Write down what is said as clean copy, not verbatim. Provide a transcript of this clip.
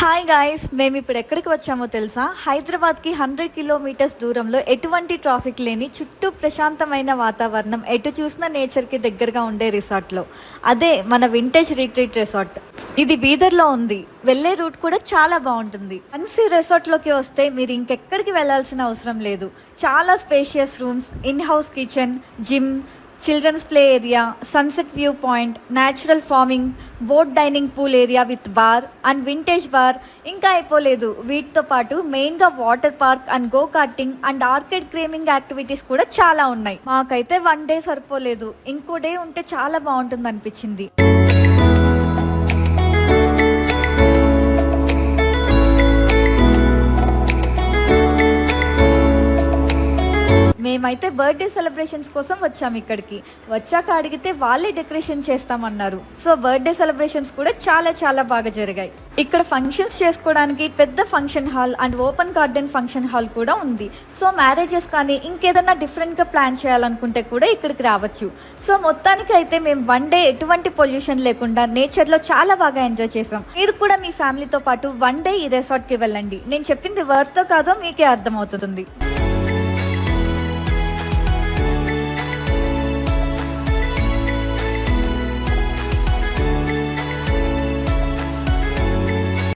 Hi guys, మేము ఇప్పుడు ఎక్కడికి వచ్చామో తెలుసా? హైదరాబాద్కి 100 కిలోమీటర్స్ దూరంలో ఎటువంటి ట్రాఫిక్ లేని చుట్టూ ప్రశాంతమైన వాతావరణం, ఎటు చూసిన నేచర్కి దగ్గరగా ఉండే రిసార్ట్లో, అదే మన వింటేజ్ రిట్రీట్ రిసార్ట్. ఇది బీదర్లో ఉంది. వెళ్ళే రూట్ కూడా చాలా బాగుంటుంది. వన్స్ రిసార్ట్లోకి వస్తే మీరు ఇంకెక్కడికి వెళ్ళాల్సిన అవసరం లేదు. చాలా spacious rooms, in house kitchen, gym, children's play area, sunset view point, natural farming, boat dining pool area with bar and vintage bar. ఇంకా అయిపోలేదు, వీటితో పాటు మెయిన్గా water park and go karting and arcade gaming activities కూడా చాలా ఉన్నాయి. మాకైతే 1 day సరిపోలేదు, ఇంకో డే ఉంటే చాలా బాగుంటుంది అనిపించింది. మేమైతే బర్త్డే సెలబ్రేషన్స్ కోసం వచ్చాము. ఇక్కడికి వచ్చాక అడిగితే వాళ్ళే డెకరేషన్ చేస్తామన్నారు. సో బర్త్డే సెలబ్రేషన్స్ కూడా చాలా చాలా బాగా జరిగాయి. ఇక్కడ ఫంక్షన్స్ చేసుకోవడానికి పెద్ద function hall and open garden function hall కూడా ఉంది. సో మ్యారేజెస్ కానీ ఇంకేదన్నా డిఫరెంట్గా ప్లాన్ చేయాలనుకుంటే కూడా ఇక్కడికి రావచ్చు. సో మొత్తానికి అయితే మేము 1 డే ఎటువంటి పొల్యూషన్ లేకుండా నేచర్లో చాలా బాగా ఎంజాయ్ చేసాం. మీరు కూడా మీ ఫ్యామిలీతో పాటు 1 డే ఈ రిసార్ట్కి వెళ్ళండి. నేను చెప్పింది వర్తో కాదో మీకే అర్థమవుతుంది.